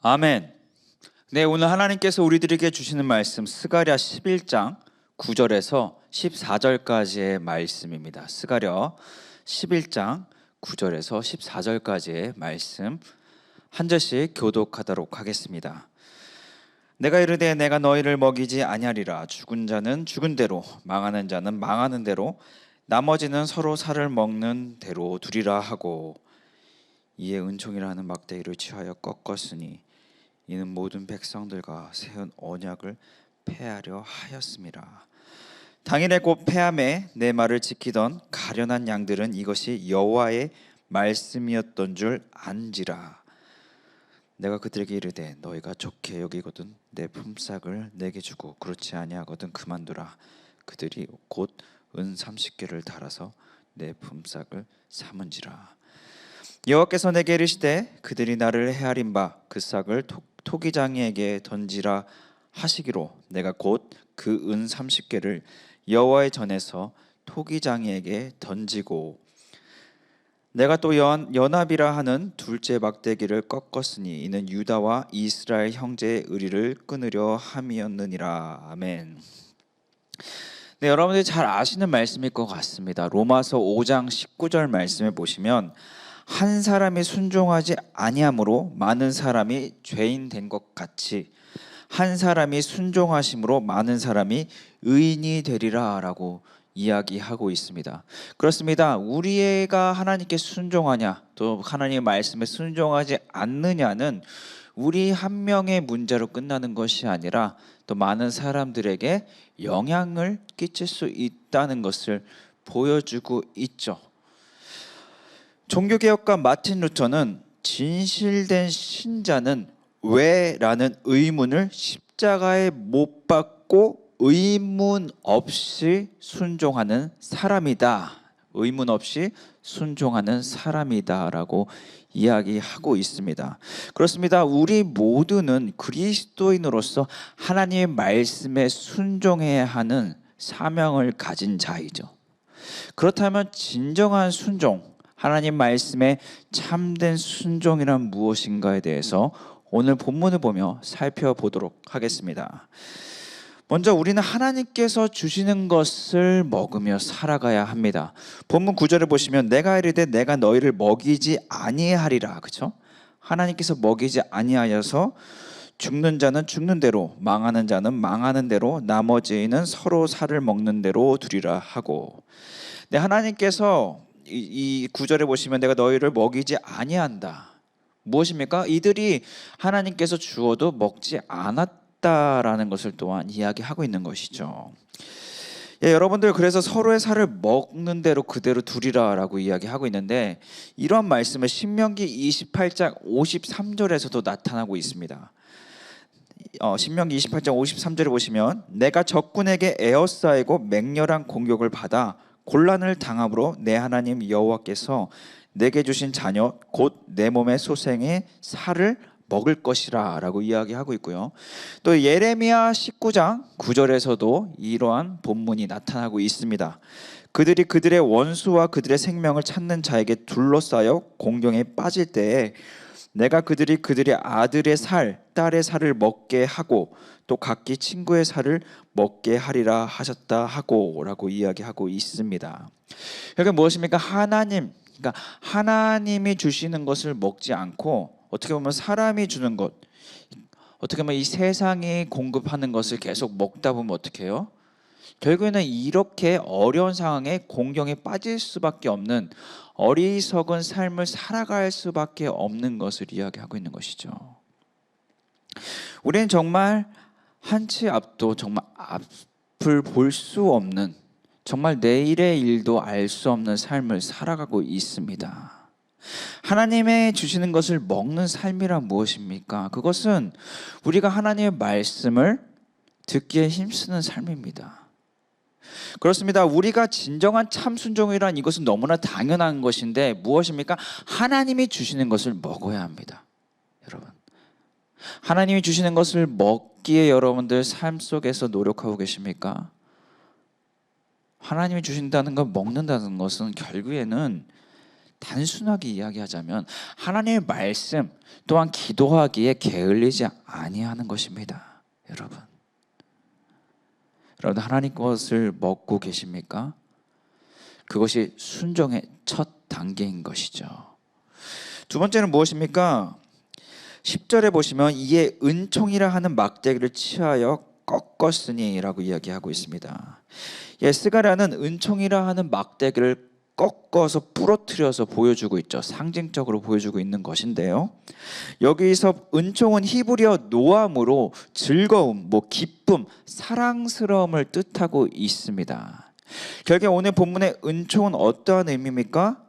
아멘. 네, 오늘 하나님께서 우리들에게 주시는 말씀 스가랴 11장 9절에서 14절까지의 말씀입니다. 스가랴 11장 9절에서 14절까지의 말씀 한 절씩 교독하도록 하겠습니다. 내가 이르되 내가 너희를 먹이지 아니하리라. 죽은 자는 죽은 대로, 망하는 자는 망하는 대로, 나머지는 서로 살을 먹는 대로 두리라 하고, 이에 은총이라는 막대기를 취하여 꺾었으니 이는 모든 백성들과 세운 언약을 폐하려 하였음이라. 당일에 곧 폐함에 내 말을 지키던 가련한 양들은 이것이 여호와의 말씀이었던 줄 안지라. 내가 그들에게 이르되 너희가 좋게 여기거든 내 품삯을 내게 주고 그렇지 아니하거든 그만두라. 그들이 곧 은 30개를 달아서 내 품삯을 삼은지라. 여호와께서 내게 이르시되 그들이 나를 헤아린 바 그 싹을 토기장이에게 던지라 하시기로 내가 곧 그 은 30개를 여호와의 전에서 토기장이에게 던지고, 내가 또 연합이라 하는 둘째 막대기를 꺾었으니 이는 유다와 이스라엘 형제의 의리를 끊으려 함이었느니라. 아멘. 네, 여러분들이 잘 아시는 말씀일 것 같습니다. 로마서 5장 19절 말씀을 보시면 한 사람이 순종하지 아니함으로 많은 사람이 죄인 된 것 같이 한 사람이 순종하심으로 많은 사람이 의인이 되리라 라고 이야기하고 있습니다. 그렇습니다. 우리가 하나님께 순종하냐 또 하나님의 말씀에 순종하지 않느냐는 우리 한 명의 문제로 끝나는 것이 아니라 또 많은 사람들에게 영향을 끼칠 수 있다는 것을 보여주고 있죠. 종교개혁가 마틴 루터는 진실된 신자는 왜? 라는 의문을 십자가에 못 박고 의문 없이 순종하는 사람이다. 의문 없이 순종하는 사람이다 라고 이야기하고 있습니다. 그렇습니다. 우리 모두는 그리스도인으로서 하나님의 말씀에 순종해야 하는 사명을 가진 자이죠. 그렇다면 진정한 순종, 하나님 말씀에 참된 순종이란 무엇인가에 대해서 오늘 본문을 보며 살펴보도록 하겠습니다. 먼저 우리는 하나님께서 주시는 것을 먹으며 살아가야 합니다. 본문 9절을 보시면 내가 이르되 내가 너희를 먹이지 아니하리라. 그렇죠? 하나님께서 먹이지 아니하여서 죽는 자는 죽는 대로, 망하는 자는 망하는 대로, 나머지는 서로 살을 먹는 대로 두리라 하고, 네, 하나님께서 이 9절에 보시면 내가 너희를 먹이지 아니한다. 무엇입니까? 이들이 하나님께서 주어도 먹지 않았다라는 것을 또한 이야기하고 있는 것이죠. 예, 여러분들 그래서 서로의 살을 먹는 대로 그대로 두리라라고 이야기하고 있는데 이런 말씀을 신명기 28장 53절에서도 나타나고 있습니다. 신명기 28장 53절에 보시면 내가 적군에게 에워싸이고 맹렬한 공격을 받아 곤란을 당함으로 내 하나님 여호와께서 내게 주신 자녀 곧 내 몸의 소생의 살을 먹을 것이라 라고 이야기하고 있고요. 또 예레미야 19장 9절에서도 이러한 본문이 나타나고 있습니다. 그들이 그들의 원수와 그들의 생명을 찾는 자에게 둘러싸여 공경에 빠질 때에 내가 그들이 그들의 아들의 살, 딸의 살을 먹게 하고 또 각기 친구의 살을 먹게 하리라 하셨다 하고 라고 이야기하고 있습니다. 여기 무엇입니까? 그러니까 하나님이 주시는 것을 먹지 않고 어떻게 보면 사람이 주는 것, 어떻게 보면 이 세상이 공급하는 것을 계속 먹다 보면 어떻게 해요? 결국에는 이렇게 어려운 상황에 공경에 빠질 수밖에 없는 어리석은 삶을 살아갈 수밖에 없는 것을 이야기하고 있는 것이죠. 우리는 정말 한치 앞도 정말 앞을 볼 수 없는, 정말 내일의 일도 알 수 없는 삶을 살아가고 있습니다. 하나님의 주시는 것을 먹는 삶이란 무엇입니까? 그것은 우리가 하나님의 말씀을 듣기에 힘쓰는 삶입니다. 그렇습니다. 우리가 진정한 참 순종이란 이것은 너무나 당연한 것인데 무엇입니까? 하나님이 주시는 것을 먹어야 합니다. 여러분, 하나님이 주시는 것을 먹기에 여러분들 삶 속에서 노력하고 계십니까? 하나님이 주신다는 걸 먹는다는 것은 결국에는 단순하게 이야기하자면 하나님의 말씀 또한 기도하기에 게을리지 아니하는 것입니다. 여러분 하나님 것을 먹고 계십니까? 그것이 순종의 첫 단계인 것이죠. 두 번째는 무엇입니까? 10절에 보시면 이에 은총이라 하는 막대기를 취하여 꺾었으니 라고 이야기하고 있습니다. 스가랴는 은총이라 하는 막대기를 꺾어서 부러뜨려서 보여주고 있죠. 상징적으로 보여주고 있는 것인데요, 여기서 은총은 히브리어 노함으로 즐거움, 기쁨, 사랑스러움을 뜻하고 있습니다. 결국 오늘 본문의 은총은 어떠한 의미입니까?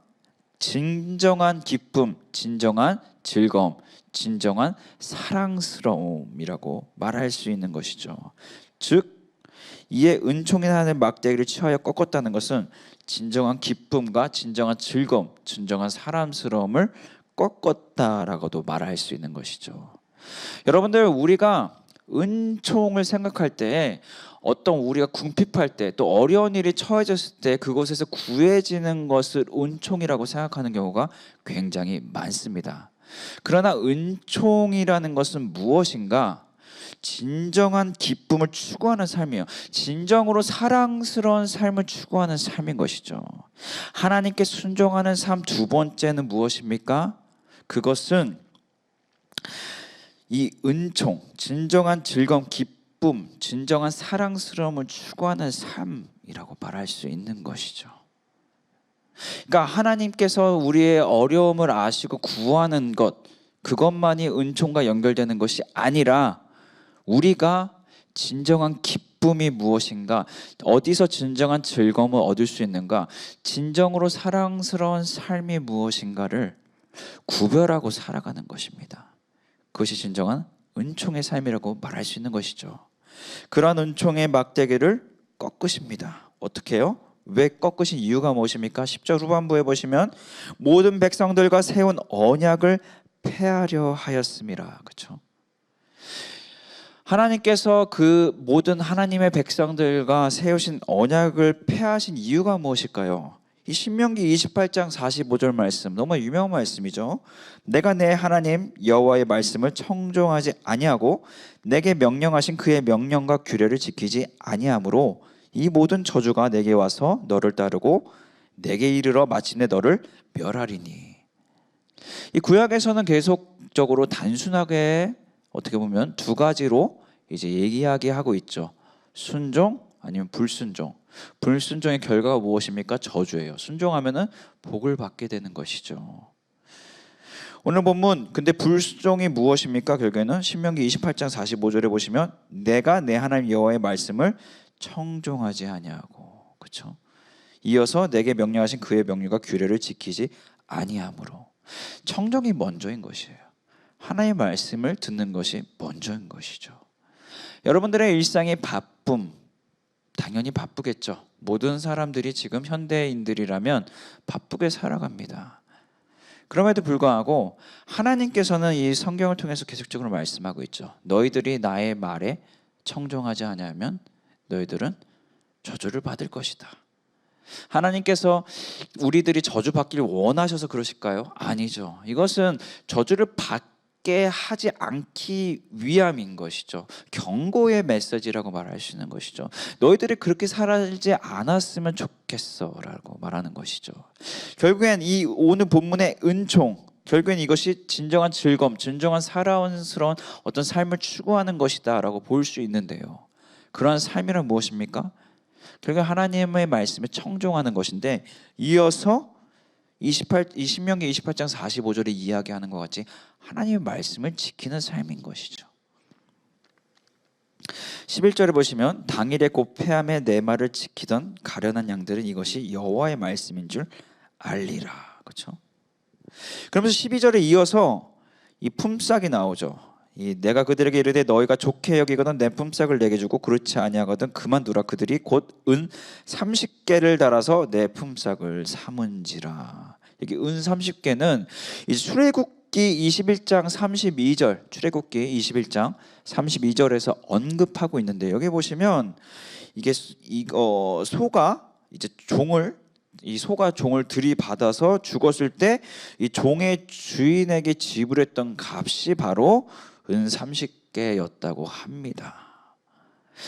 진정한 기쁨, 진정한 즐거움, 진정한 사랑스러움이라고 말할 수 있는 것이죠. 즉 이에 은총이라는 막대기를 취하여 꺾었다는 것은 진정한 기쁨과 진정한 즐거움, 진정한 사랑스러움을 꺾었다라고도 말할 수 있는 것이죠. 여러분들, 우리가 은총을 생각할 때 어떤 우리가 궁핍할 때 또 어려운 일이 처해졌을 때 그곳에서 구해지는 것을 은총이라고 생각하는 경우가 굉장히 많습니다. 그러나 은총이라는 것은 무엇인가? 진정한 기쁨을 추구하는 삶이에요. 진정으로 사랑스러운 삶을 추구하는 삶인 것이죠. 하나님께 순종하는 삶 두 번째는 무엇입니까? 그것은 이 은총, 진정한 즐거움, 기쁨, 진정한 사랑스러움을 추구하는 삶이라고 말할 수 있는 것이죠. 그러니까 하나님께서 우리의 어려움을 아시고 구하는 것, 그것만이 은총과 연결되는 것이 아니라 우리가 진정한 기쁨이 무엇인가, 어디서 진정한 즐거움을 얻을 수 있는가, 진정으로 사랑스러운 삶이 무엇인가를 구별하고 살아가는 것입니다. 그것이 진정한 은총의 삶이라고 말할 수 있는 것이죠. 그러한 은총의 막대기를 꺾으십니다. 어떻게 해요? 왜 꺾으신 이유가 무엇입니까? 10절 후반부에 보시면 모든 백성들과 세운 언약을 폐하려 하였음이라. 그렇죠? 하나님께서 그 모든 하나님의 백성들과 세우신 언약을 폐하신 이유가 무엇일까요? 이 신명기 28장 45절 말씀, 너무 유명한 말씀이죠. 내가 내 하나님 여호와의 말씀을 청종하지 아니하고 내게 명령하신 그의 명령과 규례를 지키지 아니하므로 이 모든 저주가 내게 와서 너를 따르고 내게 이르러 마침내 너를 멸하리니. 이 구약에서는 계속적으로 단순하게 어떻게 보면 두 가지로 이제 얘기하고 있죠. 순종 아니면 불순종. 불순종의 결과가 무엇입니까? 저주예요. 순종하면은 복을 받게 되는 것이죠. 오늘 본문, 근데 불순종이 무엇입니까? 결국에는 신명기 28장 45절에 보시면 내가 내 하나님 여호와의 말씀을 청종하지 아니하고, 그렇죠? 이어서 내게 명령하신 그의 명령과 규례를 지키지 아니하므로. 청정이 먼저인 것이에요. 하나님의 말씀을 듣는 것이 먼저인 것이죠. 여러분들의 일상이 바쁨, 당연히 바쁘겠죠. 모든 사람들이 지금 현대인들이라면 바쁘게 살아갑니다. 그럼에도 불구하고 하나님께서는 이 성경을 통해서 계속적으로 말씀하고 있죠. 너희들이 나의 말에 청종하지 아니하면 너희들은 저주를 받을 것이다. 하나님께서 우리들이 저주 받기를 원하셔서 그러실까요? 아니죠. 이것은 저주를 받게 하지 않기 위함인 것이죠. 경고의 메시지라고 말할 수 있는 것이죠. 너희들이 그렇게 살지 않았으면 좋겠어 라고 말하는 것이죠. 결국엔 이 오늘 본문의 은총, 결국엔 이것이 진정한 즐거움, 진정한 사랑스러운 어떤 삶을 추구하는 것이다 라고 볼 수 있는데요, 그러한 삶이란 무엇입니까? 결국 하나님의 말씀에 청종하는 것인데, 이어서 20명기 28장 45절에 이야기하는 것 같이 하나님의 말씀을 지키는 삶인 것이죠. 11절에 보시면 당일에 곧 폐함에 내 말을 지키던 가련한 양들은 이것이 여호와의 말씀인 줄 알리라. 그렇죠? 그러면서 12절에 이어서 이 품삯이 나오죠. 내가 그들에게 이르되 너희가 좋게 여기거든 내 품삯을 내게 주고 그렇지 아니하거든 그만두라. 그들이 곧 은 30개를 달아서 내 품삯을 삼은지라. 여기 은 30개는 이 출애굽기 21장 32절, 출애굽기 21장 32절에서 언급하고 있는데, 여기 보시면 이게 소가 이제 종을 이 소가 종을 들이받아서 죽었을 때 이 종의 주인에게 지불했던 값이 바로 은 30개였다고 합니다.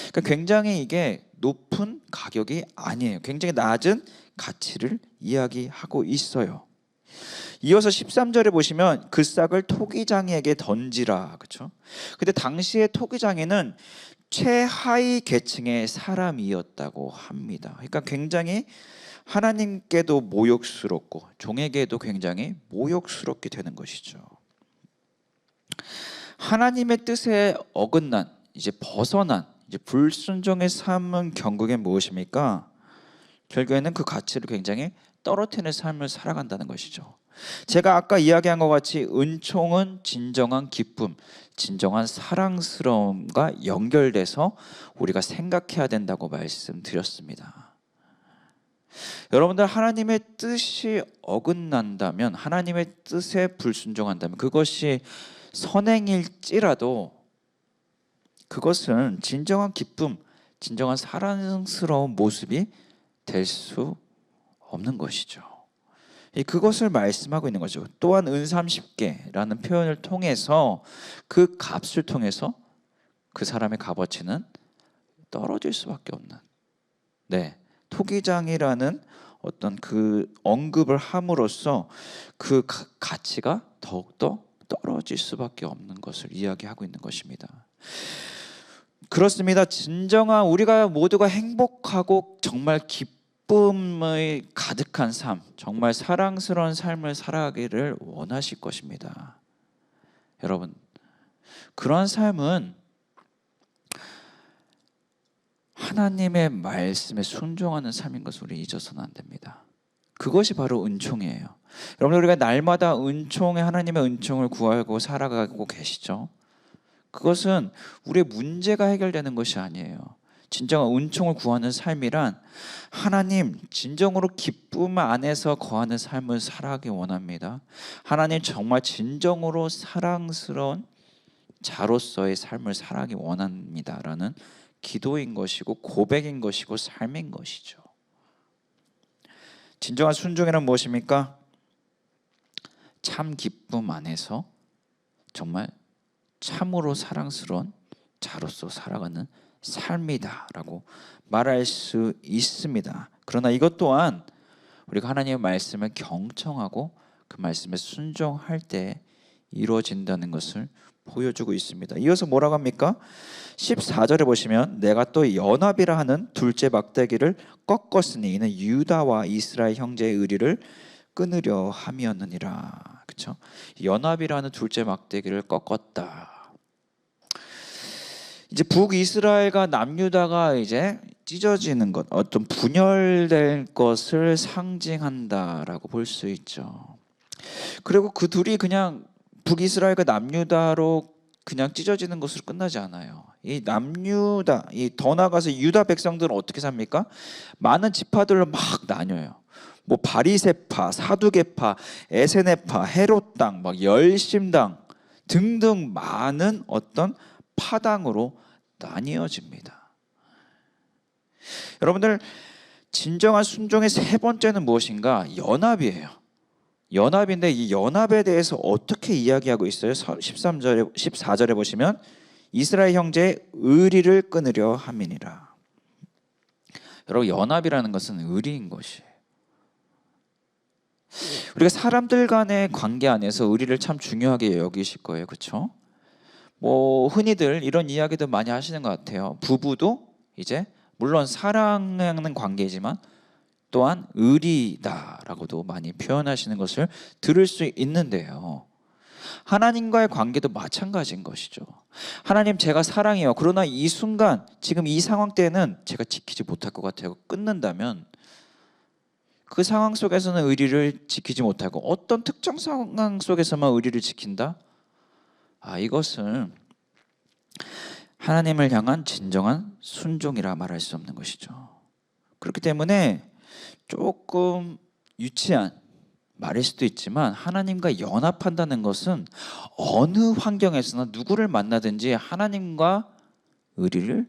그러니까 굉장히 이게 높은 가격이 아니에요. 굉장히 낮은 가치를 이야기하고 있어요. 이어서 13절에 보시면 그 싹을 토기장이에게 던지라. 그렇죠? 근데 당시의 토기장이는 최하위 계층의 사람이었다고 합니다. 그러니까 굉장히 하나님께도 모욕스럽고 종에게도 굉장히 모욕스럽게 되는 것이죠. 하나님의 뜻에 어긋난, 이제 벗어난, 이제 불순종의 삶은 결국엔 무엇입니까? 결국에는 그 가치를 굉장히 떨어뜨리는 삶을 살아간다는 것이죠. 제가 아까 이야기한 것 같이 은총은 진정한 기쁨, 진정한 사랑스러움과 연결돼서 우리가 생각해야 된다고 말씀드렸습니다. 여러분들, 하나님의 뜻이 어긋난다면, 하나님의 뜻에 불순종한다면, 그것이 선행일지라도 그것은 진정한 기쁨, 진정한 사랑스러운 모습이 될 수 없는 것이죠. 그것을 말씀하고 있는 거죠. 또한 은 30개라는 표현을 통해서 그 값을 통해서 그 사람의 값어치는 떨어질 수밖에 없는, 토기장이라는 어떤 그 언급을 함으로써 그 가치가 더욱더 떨어질 수밖에 없는 것을 이야기하고 있는 것입니다. 그렇습니다. 진정한 우리가 모두가 행복하고 정말 기쁨의 가득한 삶, 정말 사랑스러운 삶을 살아가기를 원하실 것입니다. 여러분, 그런 삶은 하나님의 말씀에 순종하는 삶인 것을 우리 잊어서는 안 됩니다. 그것이 바로 은총이에요. 여러분, 우리가 날마다 하나님의 은총을 구하고 살아가고 계시죠? 그것은 우리의 문제가 해결되는 것이 아니에요. 진정한 은총을 구하는 삶이란 하나님 진정으로 기쁨 안에서 거하는 삶을 살아가기 원합니다. 하나님 정말 진정으로 사랑스러운 자로서의 삶을 살아가기 원합니다라는 기도인 것이고 고백인 것이고 삶인 것이죠. 진정한 순종이란 무엇입니까? 참 기쁨 안에서 정말 참으로 사랑스러운 자로서 살아가는 삶이다라고 말할 수 있습니다. 그러나 이것 또한 우리가 하나님의 말씀을 경청하고 그 말씀에 순종할 때 이루어진다는 것을 보여주고 있습니다. 이어서 뭐라고 합니까? 14절에 보시면 내가 또 연합이라 하는 둘째 막대기를 꺾었으니 이는 유다와 이스라엘 형제의 의리를 끊으려 함이었느니라. 그렇죠? 연합이라는 둘째 막대기를 꺾었다. 이제 북이스라엘과 남유다가 이제 찢어지는 것, 어떤 분열될 것을 상징한다라고 볼 수 있죠. 그리고 그 둘이 그냥 북이스라엘과 남유다로 그냥 찢어지는 것으로 끝나지 않아요. 이 남유다, 더 나아가서 유다 백성들은 어떻게 삽니까? 많은 지파들로 막 나뉘어요. 뭐 바리새파, 사두개파, 에세네파, 헤롯 당, 막 열심당 등등 많은 어떤 파당으로 나뉘어집니다. 여러분들, 진정한 순종의 세 번째는 무엇인가? 연합이에요. 연합인데 이 연합에 대해서 어떻게 이야기하고 있어요? 14절에 보시면 이스라엘 형제의 의리를 끊으려 함이니라. 여러분, 연합이라는 것은 의리인 것이에요. 우리가 사람들 간의 관계 안에서 의리를 참 중요하게 여기실 거예요. 그렇죠? 뭐 흔히들 이런 이야기도 많이 하시는 것 같아요. 부부도 이제 물론 사랑하는 관계지만 또한 의리다라고도 많이 표현하시는 것을 들을 수 있는데요. 하나님과의 관계도 마찬가지인 것이죠. 하나님, 제가 사랑해요. 그러나 이 순간 지금 이 상황 때는 제가 지키지 못할 것 같아요. 끊는다면 그 상황 속에서는 의리를 지키지 못하고 어떤 특정 상황 속에서만 의리를 지킨다? 이것은 하나님을 향한 진정한 순종이라 말할 수 없는 것이죠. 그렇기 때문에 조금 유치한 말일 수도 있지만 하나님과 연합한다는 것은 어느 환경에서나 누구를 만나든지 하나님과 의리를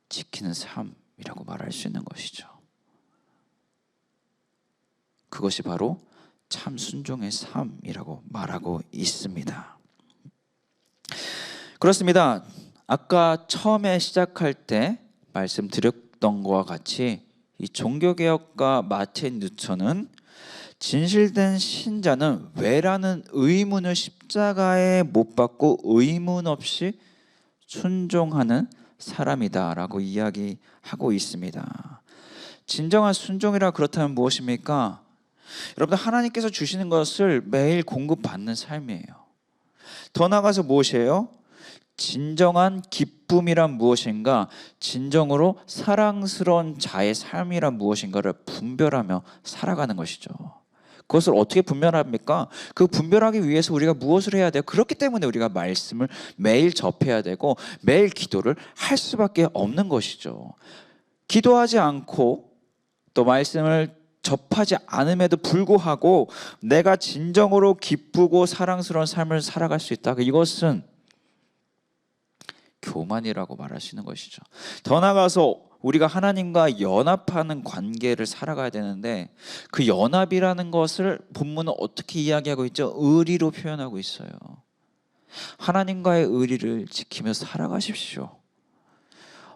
지키는 삶이라고 말할 수 있는 것이죠. 그것이 바로 참 순종의 삶이라고 말하고 있습니다. 그렇습니다. 아까 처음에 시작할 때 말씀드렸던 것과 같이 이 종교개혁가 마틴 루터는 진실된 신자는 왜라는 의문을 십자가에 못 박고 의문 없이 순종하는 사람이다라고 이야기하고 있습니다. 진정한 순종이라 그렇다면 무엇입니까? 여러분, 하나님께서 주시는 것을 매일 공급받는 삶이에요. 더 나아가서 무엇이에요? 진정한 기쁨이란 무엇인가, 진정으로 사랑스러운 자의 삶이란 무엇인가를 분별하며 살아가는 것이죠. 그것을 어떻게 분별합니까? 그 분별하기 위해서 우리가 무엇을 해야 돼요? 그렇기 때문에 우리가 말씀을 매일 접해야 되고 매일 기도를 할 수밖에 없는 것이죠. 기도하지 않고 또 말씀을 접하지 않음에도 불구하고 내가 진정으로 기쁘고 사랑스러운 삶을 살아갈 수 있다. 이것은 교만이라고 말할 수 있는 것이죠. 더 나아가서 우리가 하나님과 연합하는 관계를 살아가야 되는데 그 연합이라는 것을 본문은 어떻게 이야기하고 있죠? 의리로 표현하고 있어요. 하나님과의 의리를 지키며 살아가십시오.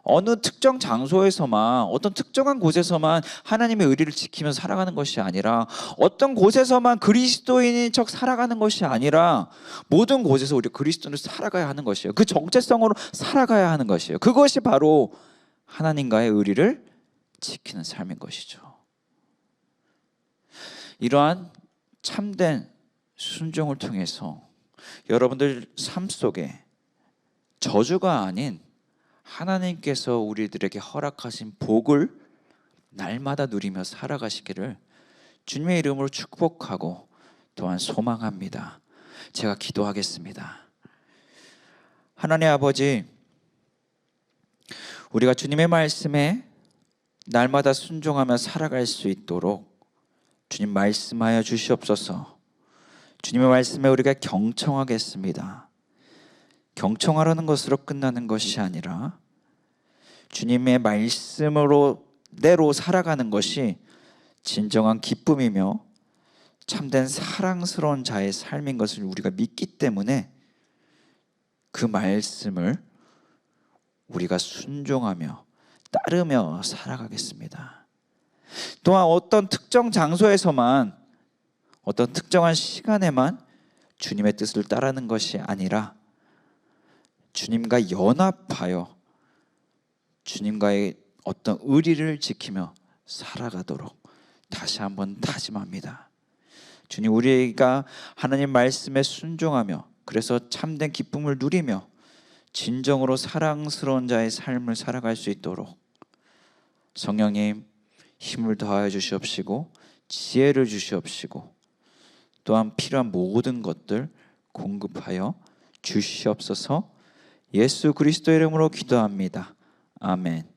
어느 특정 장소에서만, 어떤 특정한 곳에서만 하나님의 의리를 지키며 살아가는 것이 아니라, 어떤 곳에서만 그리스도인인 척 살아가는 것이 아니라 모든 곳에서 우리 그리스도인을 살아가야 하는 것이에요. 그 정체성으로 살아가야 하는 것이에요. 그것이 바로 하나님과의 의리를 지키는 삶인 것이죠. 이러한 참된 순종을 통해서 여러분들 삶 속에 저주가 아닌 하나님께서 우리들에게 허락하신 복을 날마다 누리며 살아가시기를 주님의 이름으로 축복하고 또한 소망합니다. 제가 기도하겠습니다. 하나님 아버지, 우리가 주님의 말씀에 날마다 순종하며 살아갈 수 있도록 주님 말씀하여 주시옵소서. 주님의 말씀에 우리가 경청하겠습니다. 경청하라는 것으로 끝나는 것이 아니라 주님의 말씀으로 대로 살아가는 것이 진정한 기쁨이며 참된 사랑스러운 자의 삶인 것을 우리가 믿기 때문에 그 말씀을 우리가 순종하며 따르며 살아가겠습니다. 또한 어떤 특정 장소에서만, 어떤 특정한 시간에만 주님의 뜻을 따르는 것이 아니라 주님과 연합하여 주님과의 어떤 의리를 지키며 살아가도록 다시 한번 다짐합니다. 주님, 우리가 하나님 말씀에 순종하며 그래서 참된 기쁨을 누리며 진정으로 사랑스러운 자의 삶을 살아갈 수 있도록 성령님 힘을 더하여 주시옵시고 지혜를 주시옵시고 또한 필요한 모든 것들 공급하여 주시옵소서. 예수 그리스도의 이름으로 기도합니다. 아멘.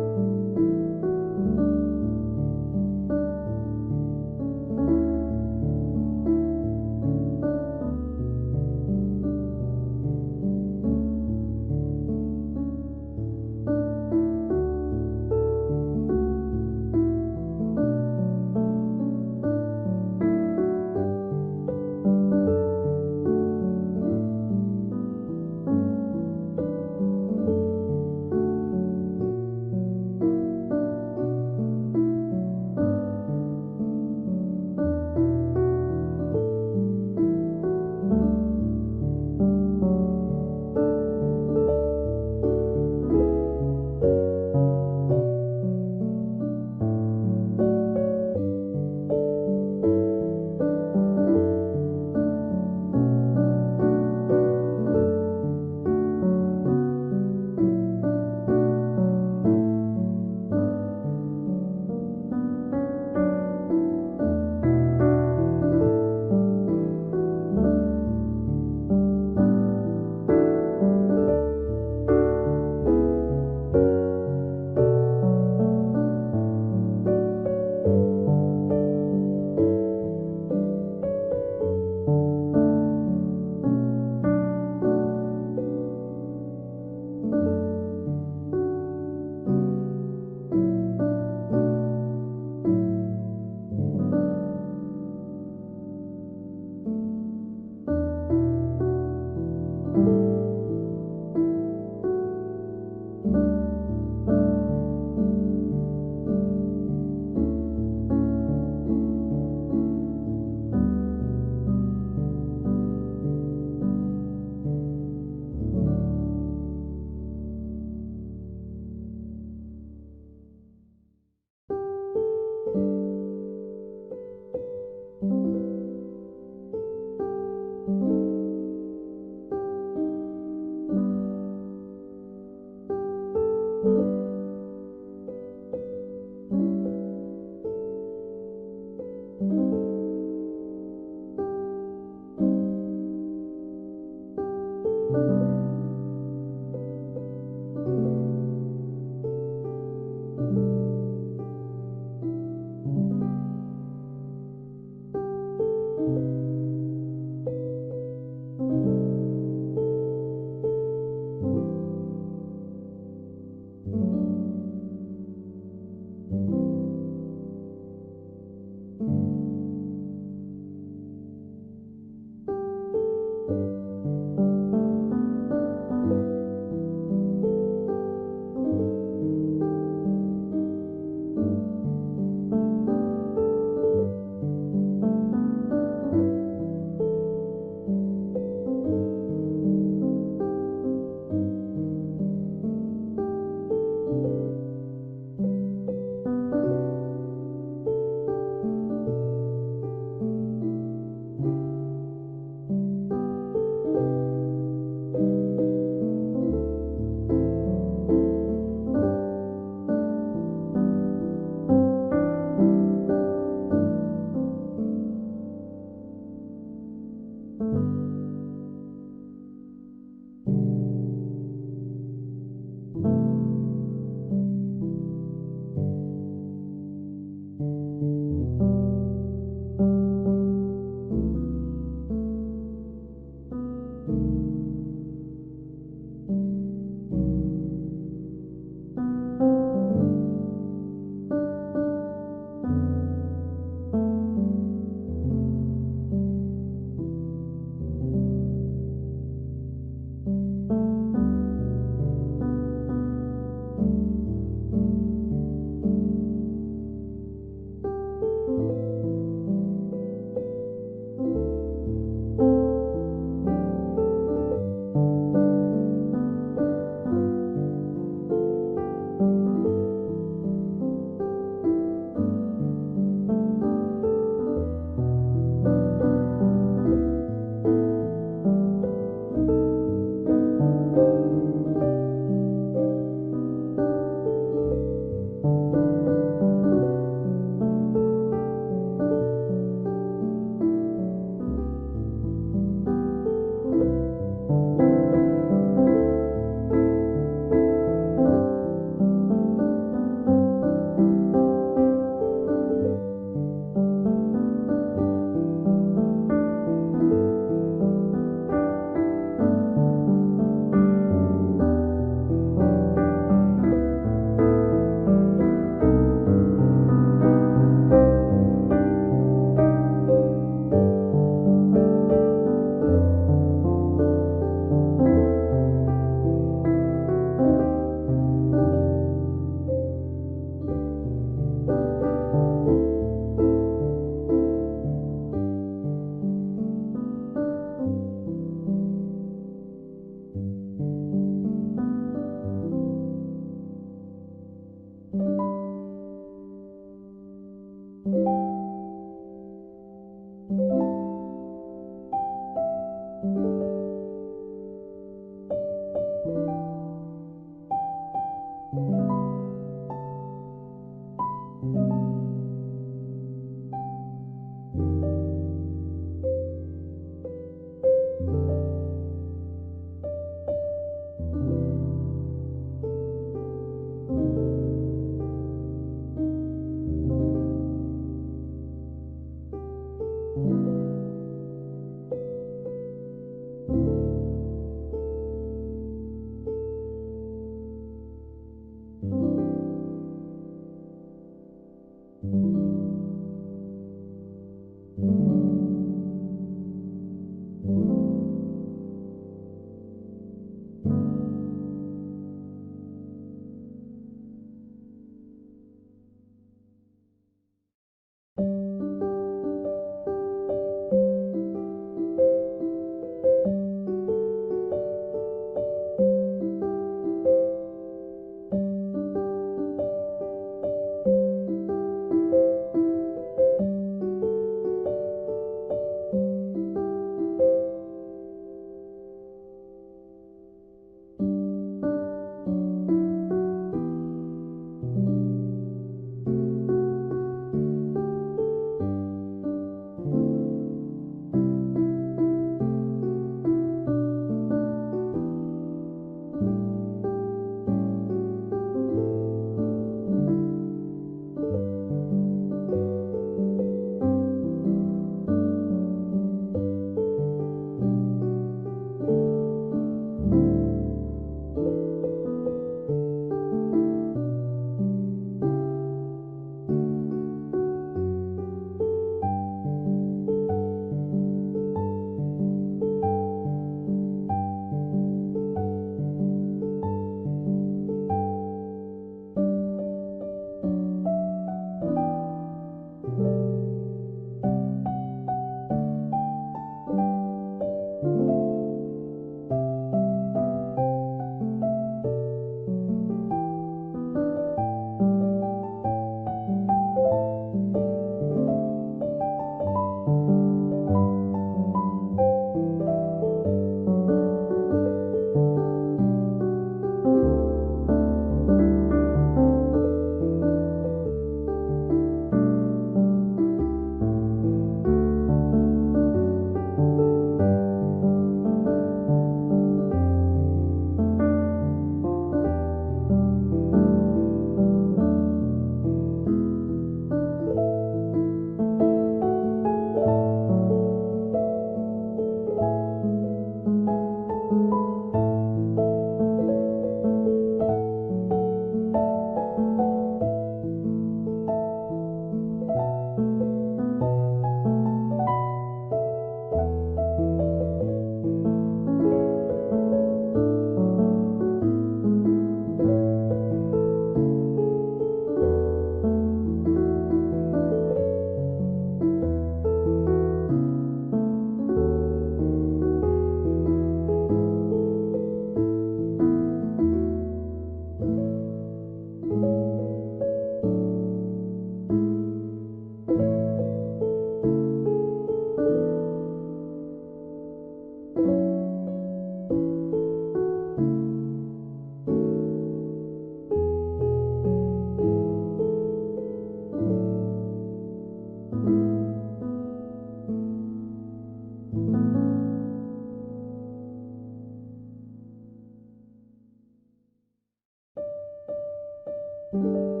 네.